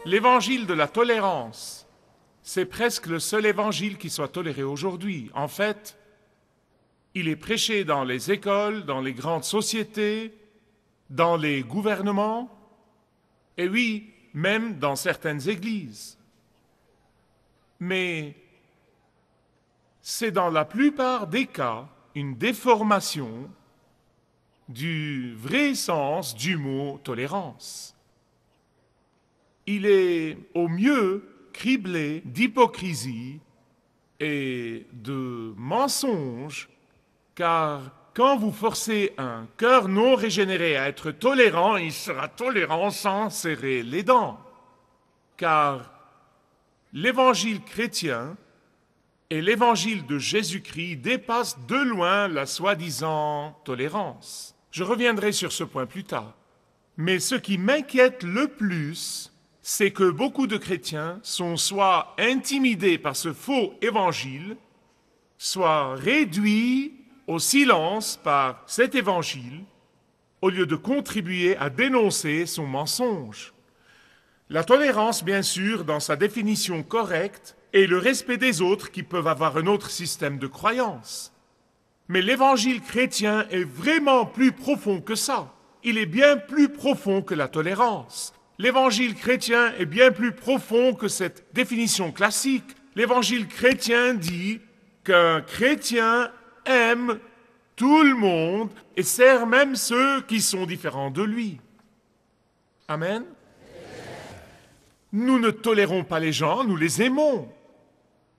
l'évangile de la tolérance, c'est presque le seul évangile qui soit toléré aujourd'hui. En fait, il est prêché dans les écoles, dans les grandes sociétés, dans les gouvernements, et oui, même dans certaines églises. Mais c'est dans la plupart des cas une déformation du vrai sens du mot tolérance. Il est au mieux criblé d'hypocrisie et de mensonges, car quand vous forcez un cœur non régénéré à être tolérant, il sera tolérant sans serrer les dents. Car l'évangile chrétien et l'évangile de Jésus-Christ dépassent de loin la soi-disant tolérance. Je reviendrai sur ce point plus tard. Mais ce qui m'inquiète le plus, c'est que beaucoup de chrétiens sont soit intimidés par ce faux évangile, soit réduits au silence par cet évangile, au lieu de contribuer à dénoncer son mensonge. La tolérance, bien sûr, dans sa définition correcte, et le respect des autres qui peuvent avoir un autre système de croyance. Mais l'évangile chrétien est vraiment plus profond que ça. Il est bien plus profond que la tolérance. L'évangile chrétien est bien plus profond que cette définition classique. L'évangile chrétien dit qu'un chrétien aime tout le monde et sert même ceux qui sont différents de lui. Amen. Nous ne tolérons pas les gens, nous les aimons.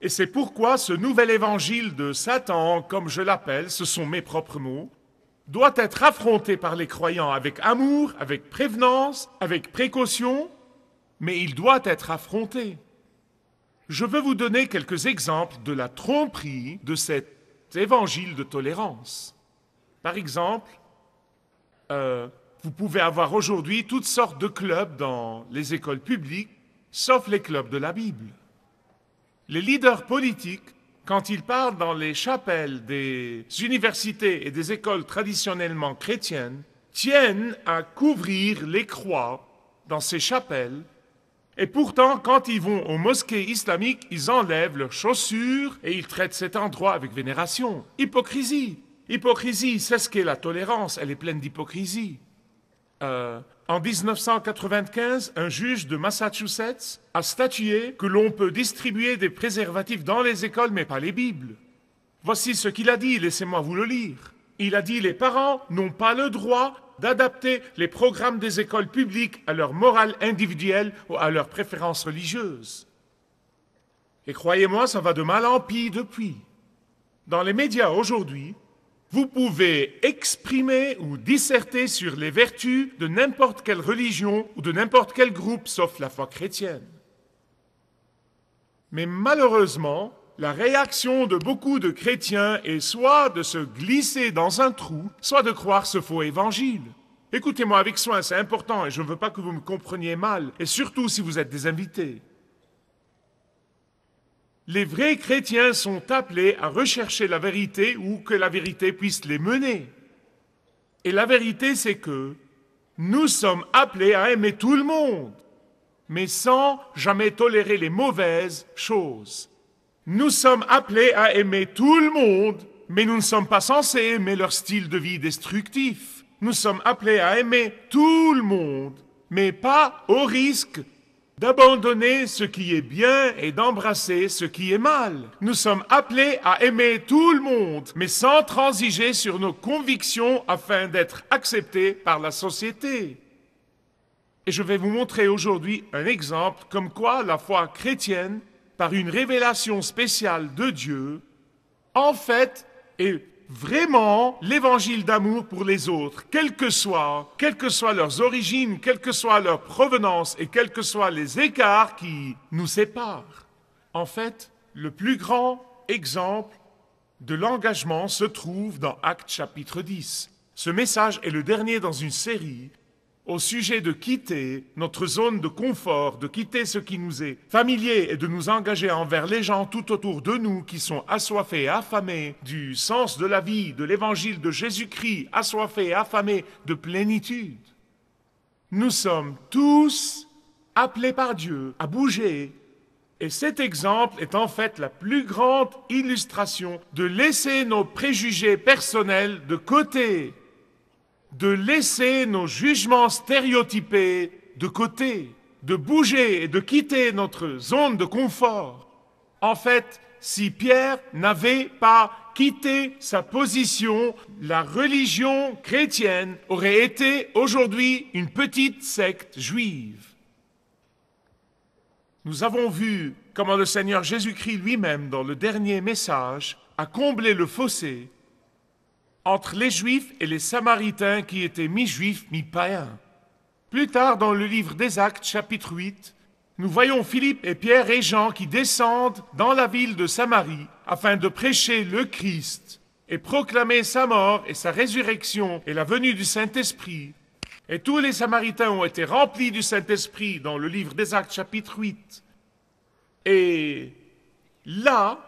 Et c'est pourquoi ce nouvel évangile de Satan, comme je l'appelle, ce sont mes propres mots, doit être affronté par les croyants avec amour, avec prévenance, avec précaution, mais il doit être affronté. Je veux vous donner quelques exemples de la tromperie de cet évangile de tolérance. Par exemple, vous pouvez avoir aujourd'hui toutes sortes de clubs dans les écoles publiques, sauf les clubs de la Bible. Les leaders politiques, quand ils parlent dans les chapelles des universités et des écoles traditionnellement chrétiennes, tiennent à couvrir les croix dans ces chapelles, et pourtant, quand ils vont aux mosquées islamiques, ils enlèvent leurs chaussures et ils traitent cet endroit avec vénération. Hypocrisie. Hypocrisie, c'est ce qu'est la tolérance, elle est pleine d'hypocrisie. En 1995, un juge de Massachusetts a statué que l'on peut distribuer des préservatifs dans les écoles, mais pas les Bibles. Voici ce qu'il a dit, laissez-moi vous le lire. Il a dit « Les parents n'ont pas le droit d'adapter les programmes des écoles publiques à leur morale individuelle ou à leurs préférences religieuses. » Et croyez-moi, ça va de mal en pis depuis. Dans les médias aujourd'hui, vous pouvez exprimer ou disserter sur les vertus de n'importe quelle religion ou de n'importe quel groupe, sauf la foi chrétienne. Mais malheureusement, la réaction de beaucoup de chrétiens est soit de se glisser dans un trou, soit de croire ce faux évangile. Écoutez-moi avec soin, c'est important et je ne veux pas que vous me compreniez mal, et surtout si vous êtes des invités. Les vrais chrétiens sont appelés à rechercher la vérité ou que la vérité puisse les mener. Et la vérité, c'est que nous sommes appelés à aimer tout le monde, mais sans jamais tolérer les mauvaises choses. Nous sommes appelés à aimer tout le monde, mais nous ne sommes pas censés aimer leur style de vie destructif. Nous sommes appelés à aimer tout le monde, mais pas au risque d'abandonner ce qui est bien et d'embrasser ce qui est mal. Nous sommes appelés à aimer tout le monde, mais sans transiger sur nos convictions afin d'être acceptés par la société. Et je vais vous montrer aujourd'hui un exemple comme quoi la foi chrétienne, par une révélation spéciale de Dieu, en fait, est vraiment l'évangile d'amour pour les autres, quelles que soient leurs origines, quelle que soit leur provenance et quels que soient les écarts qui nous séparent. En fait, le plus grand exemple de l'engagement se trouve dans Actes chapitre 10. Ce message est le dernier dans une série au sujet de quitter notre zone de confort, de quitter ce qui nous est familier et de nous engager envers les gens tout autour de nous qui sont assoiffés et affamés du sens de la vie, de l'évangile de Jésus-Christ, assoiffés et affamés de plénitude. Nous sommes tous appelés par Dieu à bouger. Et cet exemple est en fait la plus grande illustration de laisser nos préjugés personnels de côté, de laisser nos jugements stéréotypés de côté, de bouger et de quitter notre zone de confort. En fait, si Pierre n'avait pas quitté sa position, la religion chrétienne aurait été aujourd'hui une petite secte juive. Nous avons vu comment le Seigneur Jésus-Christ lui-même, dans le dernier message, a comblé le fossé entre les Juifs et les Samaritains qui étaient mi-juifs, mi-païens. Plus tard, dans le livre des Actes, chapitre 8, nous voyons Philippe et Pierre et Jean qui descendent dans la ville de Samarie afin de prêcher le Christ et proclamer sa mort et sa résurrection et la venue du Saint-Esprit. Et tous les Samaritains ont été remplis du Saint-Esprit dans le livre des Actes, chapitre 8. Et là,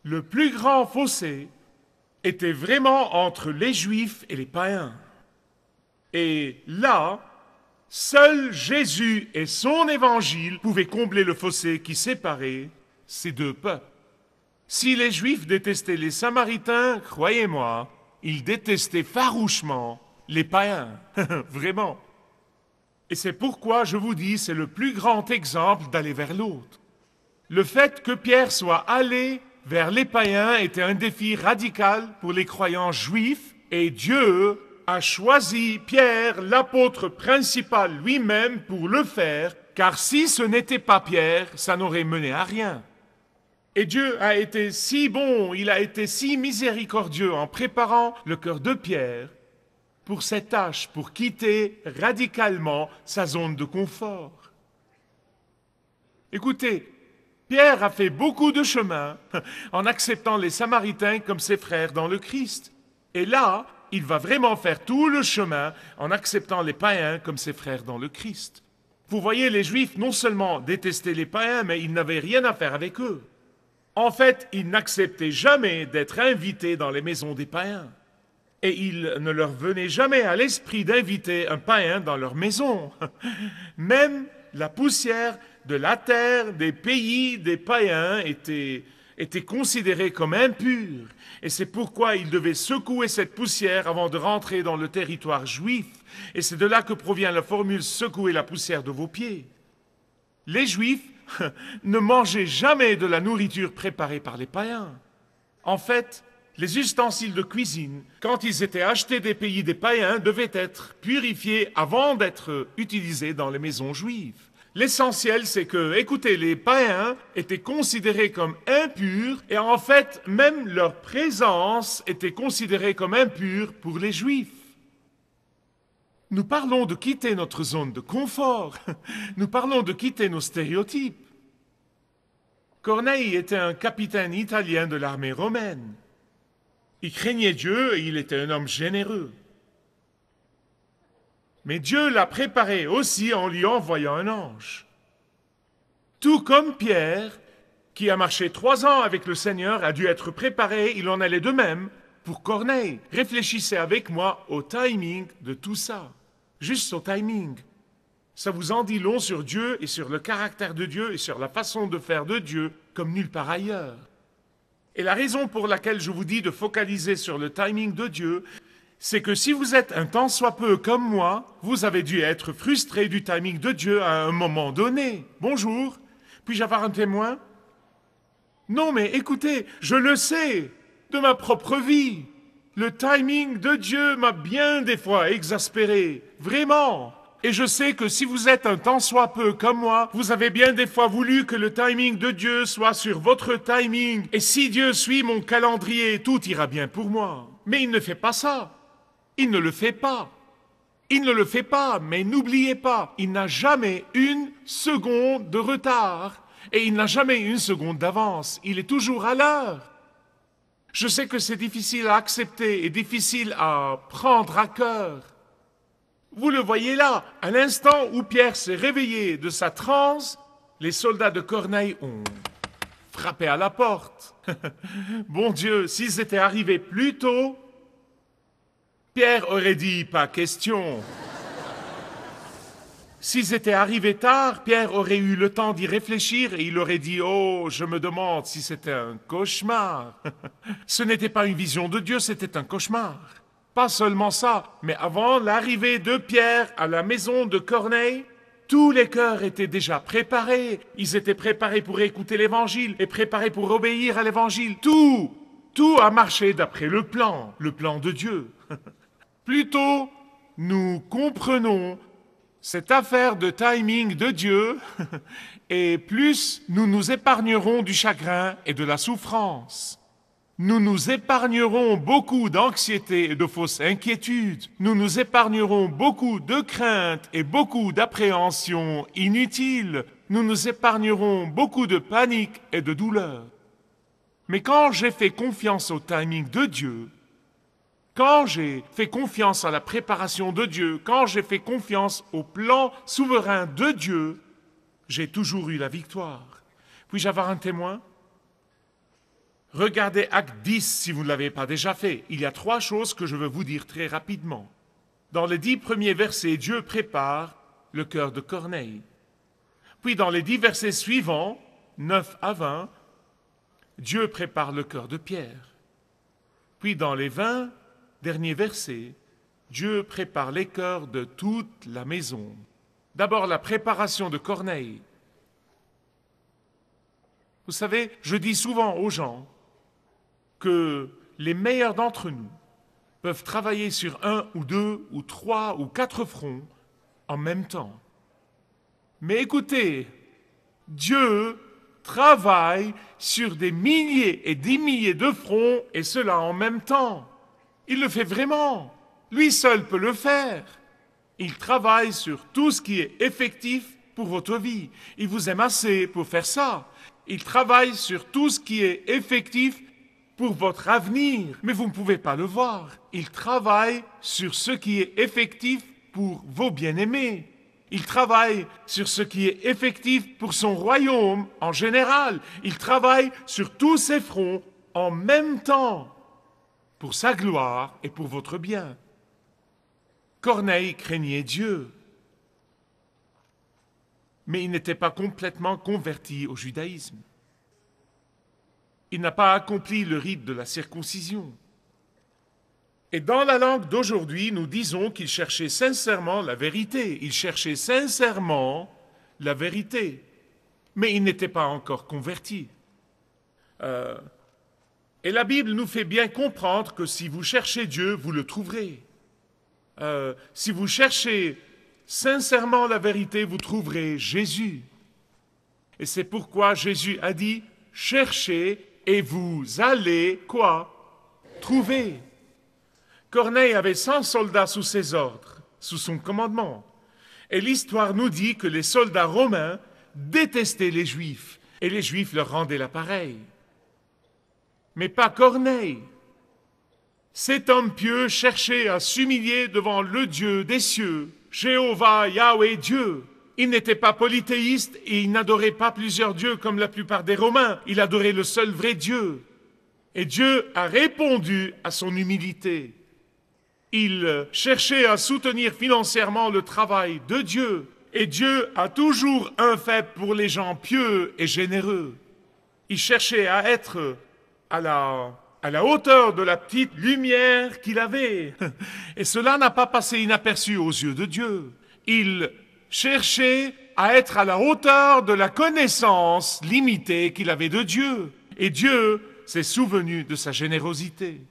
le plus grand fossé était vraiment entre les Juifs et les païens. Et là, seul Jésus et son évangile pouvaient combler le fossé qui séparait ces deux peuples. Si les Juifs détestaient les Samaritains, croyez-moi, ils détestaient farouchement les païens, vraiment. Et c'est pourquoi je vous dis, c'est le plus grand exemple d'aller vers l'autre. Le fait que Pierre soit allé vers les païens était un défi radical pour les croyants juifs, et Dieu a choisi Pierre, l'apôtre principal lui-même, pour le faire, car si ce n'était pas Pierre, ça n'aurait mené à rien. Et Dieu a été si bon, il a été si miséricordieux en préparant le cœur de Pierre pour cette tâche, pour quitter radicalement sa zone de confort. Écoutez, Pierre a fait beaucoup de chemin en acceptant les Samaritains comme ses frères dans le Christ. Et là, il va vraiment faire tout le chemin en acceptant les païens comme ses frères dans le Christ. Vous voyez, les Juifs non seulement détestaient les païens, mais ils n'avaient rien à faire avec eux. En fait, ils n'acceptaient jamais d'être invités dans les maisons des païens. Et il ne leur venait jamais à l'esprit d'inviter un païen dans leur maison. Même la poussière de la terre des pays des païens était considérée comme impure. Et c'est pourquoi ils devaient secouer cette poussière avant de rentrer dans le territoire juif. Et c'est de là que provient la formule « secouer la poussière de vos pieds ». Les Juifs ne mangeaient jamais de la nourriture préparée par les païens. En fait, les ustensiles de cuisine, quand ils étaient achetés des pays des païens, devaient être purifiés avant d'être utilisés dans les maisons juives. L'essentiel, c'est que, écoutez, les païens étaient considérés comme impurs et en fait, même leur présence était considérée comme impure pour les Juifs. Nous parlons de quitter notre zone de confort. Nous parlons de quitter nos stéréotypes. Corneille était un capitaine italien de l'armée romaine. Il craignait Dieu et il était un homme généreux. Mais Dieu l'a préparé aussi en lui envoyant un ange. Tout comme Pierre, qui a marché 3 ans avec le Seigneur, a dû être préparé, il en allait de même pour Corneille. Réfléchissez avec moi au timing de tout ça. Juste au timing. Ça vous en dit long sur Dieu et sur le caractère de Dieu et sur la façon de faire de Dieu comme nulle part ailleurs. Et la raison pour laquelle je vous dis de focaliser sur le timing de Dieu, c'est que si vous êtes un tant soit peu comme moi, vous avez dû être frustré du timing de Dieu à un moment donné. Bonjour, puis-je avoir un témoin? Non, mais écoutez, je le sais, de ma propre vie. Le timing de Dieu m'a bien des fois exaspéré, vraiment. Et je sais que si vous êtes un tant soit peu comme moi, vous avez bien des fois voulu que le timing de Dieu soit sur votre timing. Et si Dieu suit mon calendrier, tout ira bien pour moi. Mais il ne fait pas ça. Il ne le fait pas. Il ne le fait pas, mais n'oubliez pas, il n'a jamais une seconde de retard. Et il n'a jamais une seconde d'avance. Il est toujours à l'heure. Je sais que c'est difficile à accepter et difficile à prendre à cœur. Vous le voyez là, à l'instant où Pierre s'est réveillé de sa transe, les soldats de Corneille ont frappé à la porte. Bon Dieu, s'ils étaient arrivés plus tôt, Pierre aurait dit « pas question ». S'ils étaient arrivés tard, Pierre aurait eu le temps d'y réfléchir et il aurait dit « Oh, je me demande si c'était un cauchemar. » Ce n'était pas une vision de Dieu, c'était un cauchemar. Pas seulement ça, mais avant l'arrivée de Pierre à la maison de Corneille, tous les cœurs étaient déjà préparés. Ils étaient préparés pour écouter l'Évangile et préparés pour obéir à l'Évangile. Tout a marché d'après le plan de Dieu. Plus tôt nous comprenons cette affaire de timing de Dieu, et plus nous nous épargnerons du chagrin et de la souffrance. Nous nous épargnerons beaucoup d'anxiété et de fausses inquiétudes. Nous nous épargnerons beaucoup de craintes et beaucoup d'appréhensions inutiles. Nous nous épargnerons beaucoup de panique et de douleur. Mais quand j'ai fait confiance au timing de Dieu, quand j'ai fait confiance à la préparation de Dieu, quand j'ai fait confiance au plan souverain de Dieu, j'ai toujours eu la victoire. Puis-je avoir un témoin? Regardez Acte 10 si vous ne l'avez pas déjà fait. Il y a 3 choses que je veux vous dire très rapidement. Dans les 10 premiers versets, Dieu prépare le cœur de Corneille. Puis dans les 10 versets suivants, 9 à 20, Dieu prépare le cœur de Pierre. Puis dans les 20 dernier verset, Dieu prépare les cœurs de toute la maison. D'abord, la préparation de Corneille. Vous savez, je dis souvent aux gens que les meilleurs d'entre nous peuvent travailler sur 1 ou 2 ou 3 ou 4 fronts en même temps. Mais écoutez, Dieu travaille sur des milliers et des milliers de fronts et cela en même temps. Il le fait vraiment. Lui seul peut le faire. Il travaille sur tout ce qui est effectif pour votre vie. Il vous aime assez pour faire ça. Il travaille sur tout ce qui est effectif pour votre avenir. Mais vous ne pouvez pas le voir. Il travaille sur ce qui est effectif pour vos bien-aimés. Il travaille sur ce qui est effectif pour son royaume en général. Il travaille sur tous ces fronts en même temps, pour sa gloire et pour votre bien. Corneille craignait Dieu, mais il n'était pas complètement converti au judaïsme. Il n'a pas accompli le rite de la circoncision. Et dans la langue d'aujourd'hui, nous disons qu'il cherchait sincèrement la vérité. Il cherchait sincèrement la vérité, mais il n'était pas encore converti. Et la Bible nous fait bien comprendre que si vous cherchez Dieu, vous le trouverez. Si vous cherchez sincèrement la vérité, vous trouverez Jésus. Et c'est pourquoi Jésus a dit, cherchez et vous allez, quoi? Trouver. Corneille avait 100 soldats sous ses ordres, sous son commandement. Et l'histoire nous dit que les soldats romains détestaient les Juifs, et les Juifs leur rendaient l'appareil. Mais pas Corneille. Cet homme pieux cherchait à s'humilier devant le Dieu des cieux, Jéhovah, Yahweh, Dieu. Il n'était pas polythéiste et il n'adorait pas plusieurs dieux comme la plupart des Romains. Il adorait le seul vrai Dieu. Et Dieu a répondu à son humilité. Il cherchait à soutenir financièrement le travail de Dieu. Et Dieu a toujours un faible pour les gens pieux et généreux. Il cherchait à être à la hauteur de la petite lumière qu'il avait. Et cela n'a pas passé inaperçu aux yeux de Dieu. Il cherchait à être à la hauteur de la connaissance limitée qu'il avait de Dieu. Et Dieu s'est souvenu de sa générosité.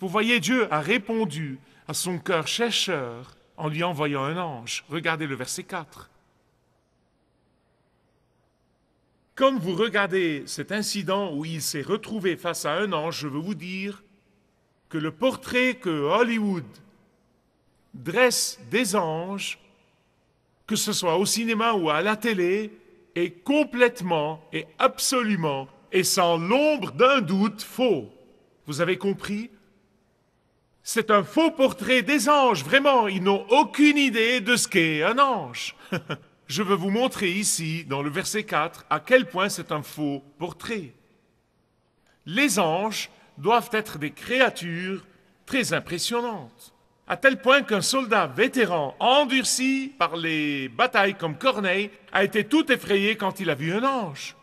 Vous voyez, Dieu a répondu à son cœur chercheur en lui envoyant un ange. Regardez le verset 4. Comme vous regardez cet incident où il s'est retrouvé face à un ange, je veux vous dire que le portrait que Hollywood dresse des anges, que ce soit au cinéma ou à la télé, est complètement et absolument et sans l'ombre d'un doute faux. Vous avez compris? C'est un faux portrait des anges, vraiment, ils n'ont aucune idée de ce qu'est un ange. Je veux vous montrer ici, dans le verset 4, à quel point c'est un faux portrait. Les anges doivent être des créatures très impressionnantes. à tel point qu'un soldat vétéran, endurci par les batailles comme Corneille, a été tout effrayé quand il a vu un ange.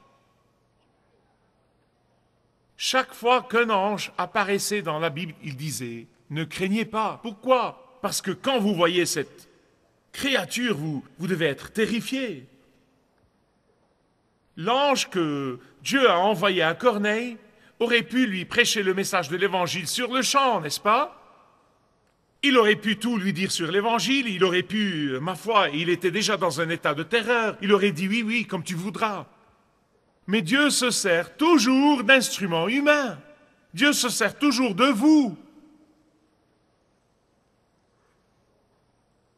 Chaque fois qu'un ange apparaissait dans la Bible, il disait « Ne craignez pas ». Pourquoi? Parce que quand vous voyez cette créature, vous devez être terrifié. L'ange que Dieu a envoyé à Corneille aurait pu lui prêcher le message de l'Évangile sur le champ, n'est-ce pas? Il aurait pu tout lui dire sur l'Évangile, il aurait pu, ma foi, il était déjà dans un état de terreur, il aurait dit oui, oui, comme tu voudras. Mais Dieu se sert toujours d'instruments humains. Dieu se sert toujours de vous.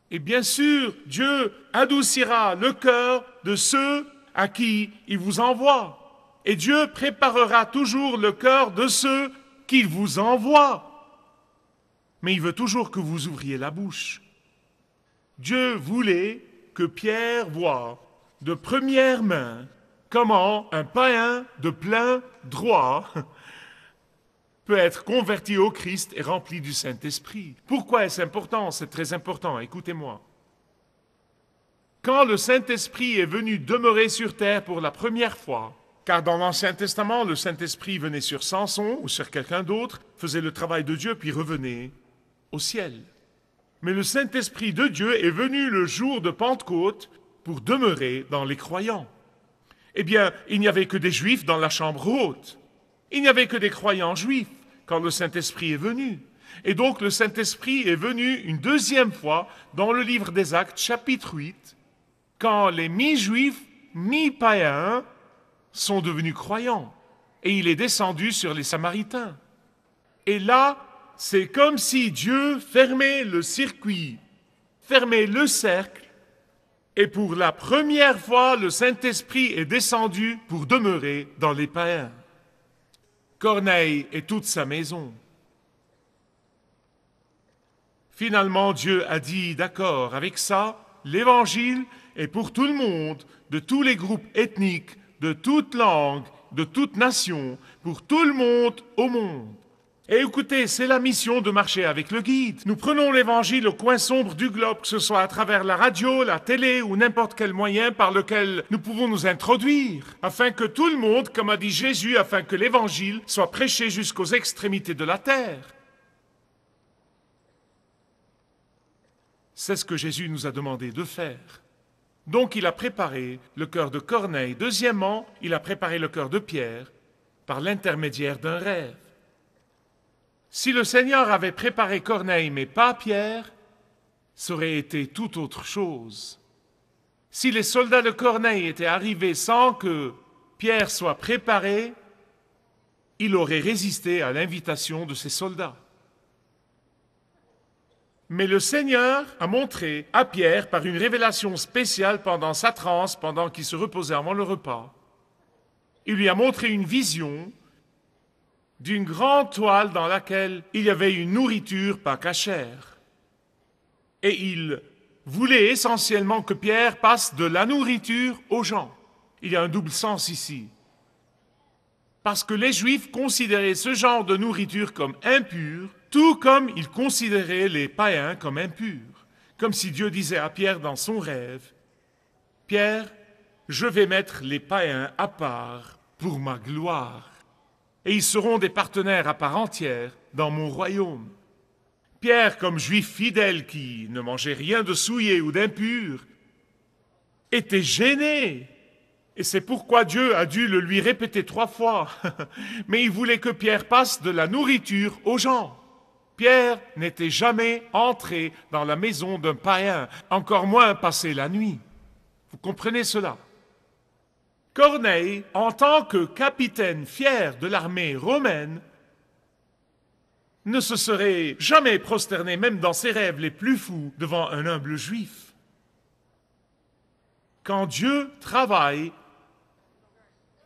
Et bien sûr, Dieu adoucira le cœur de ceux à qui il vous envoie. Et Dieu préparera toujours le cœur de ceux qu'il vous envoie. Mais il veut toujours que vous ouvriez la bouche. Dieu voulait que Pierre voie de première main comment un païen de plein droit peut être converti au Christ et rempli du Saint-Esprit. Pourquoi est-ce important? C'est très important, écoutez-moi. Quand le Saint-Esprit est venu demeurer sur terre pour la première fois, car dans l'Ancien Testament, le Saint-Esprit venait sur Samson ou sur quelqu'un d'autre, faisait le travail de Dieu, puis revenait au ciel. Mais le Saint-Esprit de Dieu est venu le jour de Pentecôte pour demeurer dans les croyants. Eh bien, il n'y avait que des Juifs dans la chambre haute. Il n'y avait que des croyants juifs quand le Saint-Esprit est venu. Et donc le Saint-Esprit est venu une deuxième fois dans le livre des Actes, chapitre 8, quand les mi-juifs, mi-païens sont devenus croyants. Et il est descendu sur les Samaritains. Et là, c'est comme si Dieu fermait le circuit, fermait le cercle, et pour la première fois, le Saint-Esprit est descendu pour demeurer dans les païens. Corneille et toute sa maison. Finalement, Dieu a dit, d'accord, avec ça, l'Évangile est pour tout le monde, de tous les groupes ethniques, de toute langue, de toute nation, pour tout le monde au monde. Et écoutez, c'est la mission de marcher avec le guide. Nous prenons l'Évangile au coin sombre du globe, que ce soit à travers la radio, la télé ou n'importe quel moyen par lequel nous pouvons nous introduire, afin que tout le monde, comme a dit Jésus, afin que l'Évangile soit prêché jusqu'aux extrémités de la terre. C'est ce que Jésus nous a demandé de faire. Donc il a préparé le cœur de Corneille. Deuxièmement, il a préparé le cœur de Pierre par l'intermédiaire d'un rêve. Si le Seigneur avait préparé Corneille mais pas Pierre, ça aurait été tout autre chose. Si les soldats de Corneille étaient arrivés sans que Pierre soit préparé, il aurait résisté à l'invitation de ces soldats. Mais le Seigneur a montré à Pierre, par une révélation spéciale pendant sa transe, pendant qu'il se reposait avant le repas, il lui a montré une vision d'une grande toile dans laquelle il y avait une nourriture pas cachère. Et il voulait essentiellement que Pierre passe de la nourriture aux gens. Il y a un double sens ici. Parce que les Juifs considéraient ce genre de nourriture comme impur, tout comme ils considéraient les païens comme impurs. Comme si Dieu disait à Pierre dans son rêve, « Pierre, je vais mettre les païens à part pour ma gloire. Et ils seront des partenaires à part entière dans mon royaume. » Pierre, comme juif fidèle qui ne mangeait rien de souillé ou d'impur, était gêné. Et c'est pourquoi Dieu a dû le lui répéter 3 fois. Mais il voulait que Pierre passe de la nourriture aux gens. Pierre n'était jamais entré dans la maison d'un païen, encore moins passé la nuit. Vous comprenez cela? Corneille, en tant que capitaine fier de l'armée romaine, ne se serait jamais prosterné, même dans ses rêves les plus fous, devant un humble juif. Quand Dieu travaille,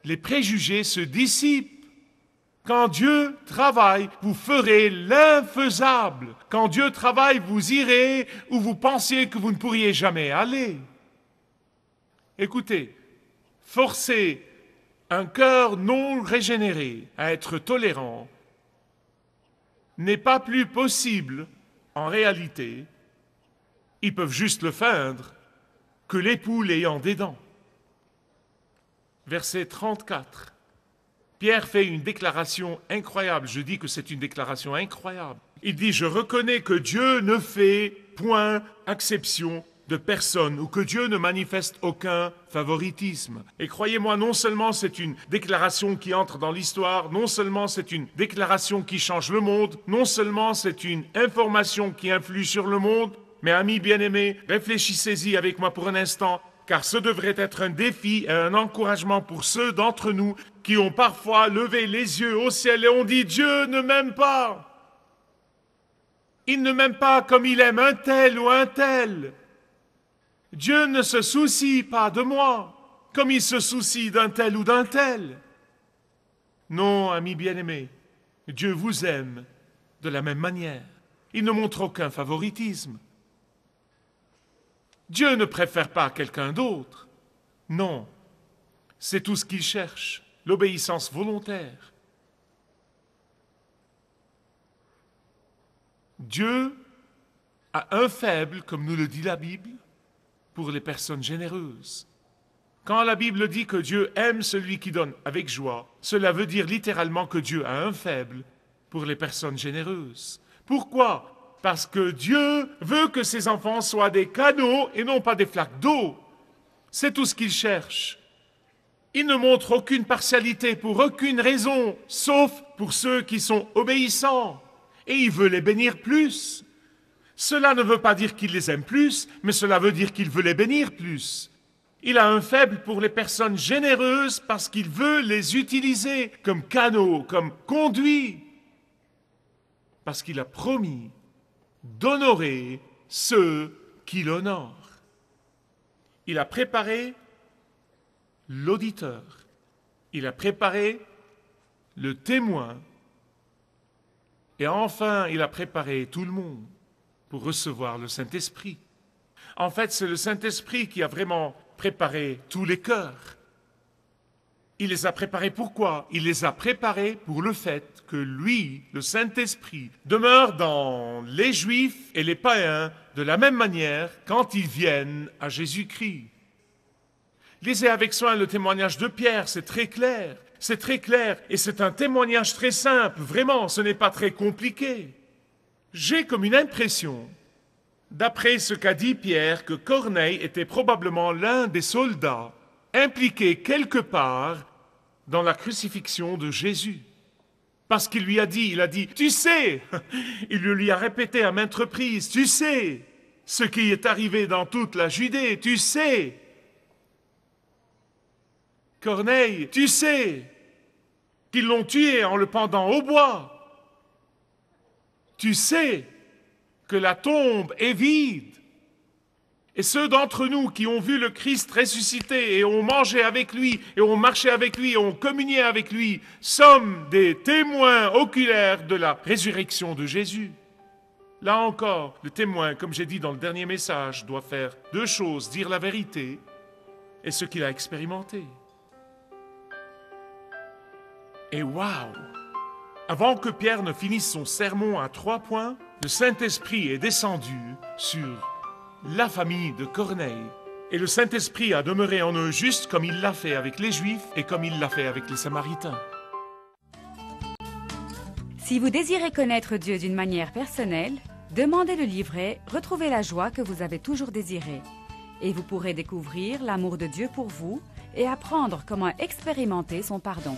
les préjugés se dissipent. Quand Dieu travaille, vous ferez l'infaisable. Quand Dieu travaille, vous irez où vous pensiez que vous ne pourriez jamais aller. Écoutez, forcer un cœur non régénéré à être tolérant n'est pas plus possible En réalité, ils peuvent juste le feindre que l'époux l'ayant des dents. Verset 34. Pierre fait une déclaration incroyable. Je dis que c'est une déclaration incroyable. Il dit, je reconnais que Dieu ne fait point exception de personne ou que Dieu ne manifeste aucun favoritisme. Et croyez-moi, non seulement c'est une déclaration qui entre dans l'histoire, non seulement c'est une déclaration qui change le monde, non seulement c'est une information qui influe sur le monde, mais amis bien-aimés, réfléchissez-y avec moi pour un instant, car ce devrait être un défi et un encouragement pour ceux d'entre nous qui ont parfois levé les yeux au ciel et ont dit « Dieu ne m'aime pas ». Il ne m'aime pas comme il aime un tel ou un tel. Dieu ne se soucie pas de moi comme il se soucie d'un tel ou d'un tel. Non, amis bien-aimés, Dieu vous aime de la même manière. Il ne montre aucun favoritisme. Dieu ne préfère pas quelqu'un d'autre. Non, c'est tout ce qu'il cherche, l'obéissance volontaire. Dieu a un faible, comme nous le dit la Bible, pour les personnes généreuses. Quand la Bible dit que Dieu aime celui qui donne avec joie, cela veut dire littéralement que Dieu a un faible pour les personnes généreuses. Pourquoi ? Parce que Dieu veut que ses enfants soient des canaux et non pas des flaques d'eau. C'est tout ce qu'il cherche. Il ne montre aucune partialité pour aucune raison, sauf pour ceux qui sont obéissants. Et il veut les bénir plus. Cela ne veut pas dire qu'il les aime plus, mais cela veut dire qu'il veut les bénir plus. Il a un faible pour les personnes généreuses parce qu'il veut les utiliser comme canaux, comme conduits. Parce qu'il a promis d'honorer ceux qui l'honorent. Il a préparé l'auditeur. Il a préparé le témoin. Et enfin, il a préparé tout le monde pour recevoir le Saint-Esprit. En fait, c'est le Saint-Esprit qui a vraiment préparé tous les cœurs. Il les a préparés pourquoi? Il les a préparés pour le fait que lui, le Saint-Esprit, demeure dans les Juifs et les païens de la même manière quand ils viennent à Jésus-Christ. Lisez avec soin le témoignage de Pierre, c'est très clair. C'est très clair et c'est un témoignage très simple, vraiment, ce n'est pas très compliqué. J'ai comme une impression, d'après ce qu'a dit Pierre, que Corneille était probablement l'un des soldats impliqués quelque part dans la crucifixion de Jésus. Parce qu'il lui a dit, tu sais, il lui a répété à maintes reprises, tu sais ce qui est arrivé dans toute la Judée, tu sais. Corneille, tu sais qu'ils l'ont tué en le pendant au bois. Tu sais que la tombe est vide. Et ceux d'entre nous qui ont vu le Christ ressuscité et ont mangé avec lui, et ont marché avec lui, et ont communié avec lui, sommes des témoins oculaires de la résurrection de Jésus. Là encore, le témoin, comme j'ai dit dans le dernier message, doit faire deux choses, dire la vérité et ce qu'il a expérimenté. Et waouh! Avant que Pierre ne finisse son sermon à 3 points, le Saint-Esprit est descendu sur la famille de Corneille. Et le Saint-Esprit a demeuré en eux juste comme il l'a fait avec les Juifs et comme il l'a fait avec les Samaritains. Si vous désirez connaître Dieu d'une manière personnelle, demandez le livret « Retrouvez la joie que vous avez toujours désirée » et vous pourrez découvrir l'amour de Dieu pour vous et apprendre comment expérimenter son pardon.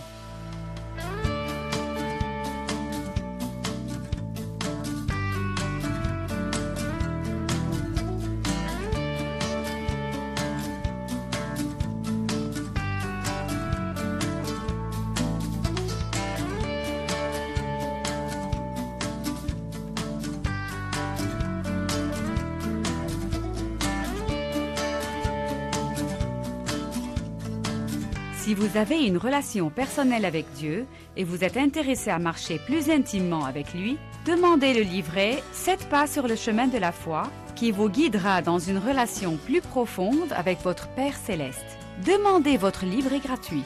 Si vous avez une relation personnelle avec Dieu et vous êtes intéressé à marcher plus intimement avec lui, demandez le livret « 7 pas sur le chemin de la foi » qui vous guidera dans une relation plus profonde avec votre Père Céleste. Demandez votre livret gratuit.